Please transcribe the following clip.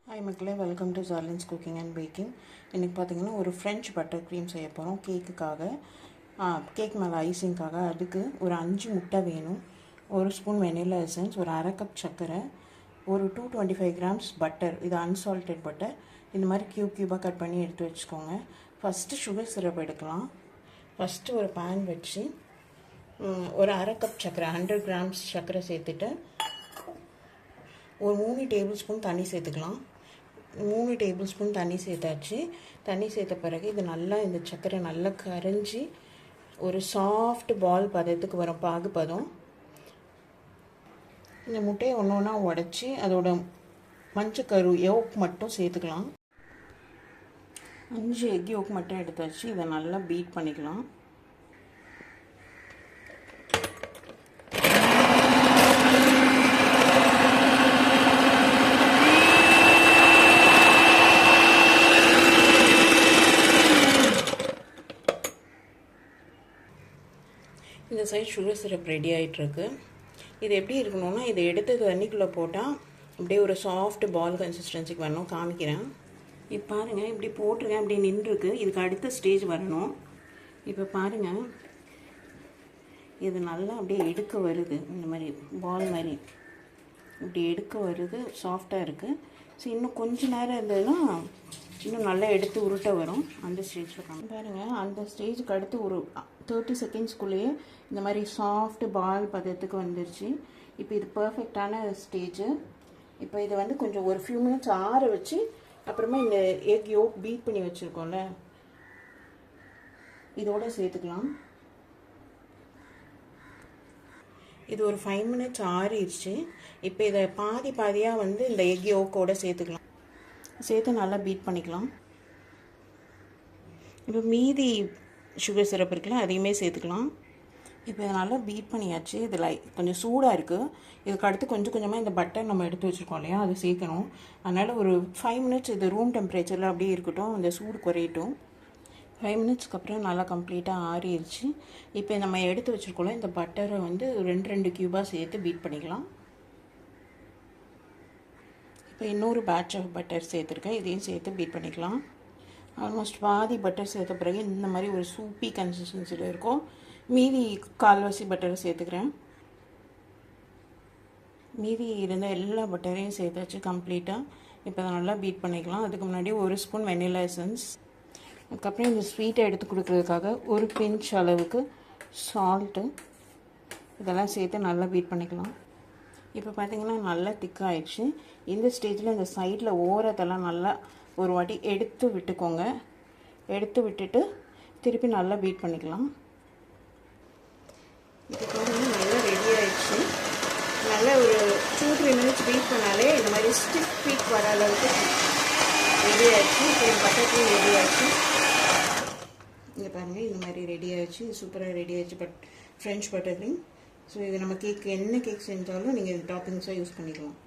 Hi மக்களே, welcome to Jarlin's cooking and baking. இன்றைக்கி பார்த்தீங்கன்னா ஒரு ஃப்ரெஞ்ச் பட்டர் க்ரீம் செய்ய போகிறோம் கேக்குக்காக. கேக் மேலே ஐசிங்காக. அதுக்கு ஒரு 5 முட்டை வேணும், 1 ஸ்பூன் வெனிலா எசன்ஸ், ஒரு அரை கப் சர்க்கரை, ஒரு 225 கிராம்ஸ் பட்டர். இது அன்சால்டட் பட்டர். இந்த மாதிரி க்யூபாக கட் பண்ணி எடுத்து வச்சுக்கோங்க. ஃபஸ்ட்டு சுகர் சிரப் எடுக்கலாம். ஃபஸ்ட்டு ஒரு பேன் வச்சு ஒரு அரை கப் சர்க்கரை 100 கிராம்ஸ் சர்க்கரை சேர்த்துட்டு ஒரு 3 டேபிள் ஸ்பூன் தண்ணி சேர்த்துக்கலாம். 3 டேபிள் ஸ்பூன் தண்ணி சேர்த்தாச்சு. தண்ணி சேர்த்த பிறகு இது நல்லா இந்த சர்க்கரை நல்லா கரைஞ்சி ஒரு சாஃப்ட் பால் பதத்துக்கு வரும், பாகு பதம். இந்த முட்டையை ஒன்று ஒன்றா உடச்சி அதோட மஞ்சக்கரு யோக் மட்டும் சேர்த்துக்கலாம். 5 எக் யோக் மட்டும் எடுத்தாச்சு. இதை நல்லா பீட் பண்ணிக்கலாம். இந்த சைட் சுகர் சிரப் ரெடி ஆகிட்டுருக்கு. இது எப்படி இருக்கணும்னா, இதை எடுத்து தண்ணிக்குள்ளே போட்டால் அப்படியே ஒரு சாஃப்ட் பால் கன்சிஸ்டன்சிக்கு வரணும். காமிக்கிறேன். இப்போ பாருங்கள், இப்படி போட்டிருக்கேன், அப்படியே நின்றுருக்கு. இதுக்கு அடுத்த ஸ்டேஜ் வரணும். இப்போ பாருங்கள், இது நல்லா அப்படியே எடுக்க வருது. இந்த மாதிரி பால் மாதிரி இப்படி எடுக்க வருது, சாஃப்டாக இருக்குது. ஸோ இன்னும் கொஞ்சம் நேரம் இருந்ததுன்னா இன்னும் நல்லா எடுத்து உருட்ட வரும். அந்த ஸ்டேஜில் பாருங்கள், அந்த ஸ்டேஜுக்கு அடுத்து ஒரு 30 செகண்ட்ஸ்குள்ளேயே இந்த மாதிரி சாஃப்ட் பால் பதத்துக்கு வந்துருச்சு. இப்போ இது பர்ஃபெக்டான ஸ்டேஜு. இப்போ இதை வந்து கொஞ்சம் ஒரு ஃபியூ மினிட்ஸ் ஆற வச்சு அப்புறமா இந்த எக் யோக் பீட் பண்ணி வச்சுருக்கோம்ல இதோட சேர்த்துக்கலாம். இது ஒரு 5 மினிட்ஸ் ஆறிடுச்சு. இப்போ இதை பாதியாக வந்து இந்த எக் யோக்கோட சேர்த்துக்கலாம். சேர்த்து நல்லா பீட் பண்ணிக்கலாம். இப்போ மீதி சுகர் சிரப் இருக்குல்ல, அதையுமே சேர்த்துக்கலாம். இப்போ இதை நல்லா பீட் பண்ணியாச்சு. இது கொஞ்சம் சூடாக இருக்குது. இதுக்கு அடுத்து கொஞ்சம் கொஞ்சமாக இந்த பட்டர் நம்ம எடுத்து வச்சுருக்கோம் இல்லையா, அது சேர்க்கணும். அதனால் ஒரு 5 மினிட்ஸ் இது ரூம் டெம்பரேச்சரில் அப்படியே இருக்கட்டும், இந்த சூடு குறையட்டும். 5 மினிட்ஸ்க்கு அப்புறம் நல்லா கம்ப்ளீட்டாக ஆறிடுச்சு. இப்போ நம்ம எடுத்து வச்சுருக்கோம்ல, இந்த பட்டரை வந்து 2 க்யூபாக சேர்த்து பீட் பண்ணிக்கலாம். இப்போ இன்னொரு பேட்ச் ஆஃப் பட்டர் சேர்த்துருக்கேன், இதையும் சேர்த்து பீட் பண்ணிக்கலாம். ஆல்மோஸ்ட் பாதி பட்டர் சேர்த்த பிறகு இந்த மாதிரி ஒரு சூப்பி கன்சிஸ்டன்சியில் இருக்கும். மீதி கால்வாசி பட்டரை சேர்த்துக்கிறேன். மீதி இருந்த எல்லா பட்டரையும் சேர்த்தாச்சு கம்ப்ளீட்டாக. இப்போ அதை நல்லா பீட் பண்ணிக்கலாம். அதுக்கு முன்னாடி 1 ஸ்பூன் வெனிலா எசன்ஸ், அதுக்கப்புறம் இந்த ஸ்வீட்டை எடுத்து கொடுக்குறதுக்காக ஒரு பிஞ்ச் அளவுக்கு சால்ட்டு, இதெல்லாம் சேர்த்து நல்லா பீட் பண்ணிக்கலாம். இப்போ பார்த்திங்கன்னா நல்லா திக்காகிடுச்சு. இந்த ஸ்டேஜில் இந்த சைடில் ஓரத்தெல்லாம் நல்லா ஒரு வாட்டி எடுத்து விட்டுக்கோங்க. எடுத்து விட்டுட்டு திருப்பி நல்லா பீட் பண்ணிக்கலாம். இப்போ பார்த்தீங்கன்னா நல்லா ரெடி ஆகிடுச்சு. நல்லா ஒரு 2-3 மினிட்ஸ் பீட் பண்ணாலே இந்த மாதிரி ஸ்டிக் பீக் வர அளவுக்கு ரெடி ஆகிடுச்சு. இப்போ என் பட்டர்லையும் ரெடி ஆகிடுச்சு. இங்கே பாருங்கள், இந்த மாதிரி ரெடி ஆகிடுச்சு. சூப்பராக ரெடி ஆகிடுச்சு ஃப்ரெஞ்ச் பட்டர் க்ரீம். ஸோ இது நம்ம கேக் என்ன கேக் செஞ்சாலும் நீங்கள் இது டாப்பிங்ஸாக யூஸ் பண்ணிக்கலாம்.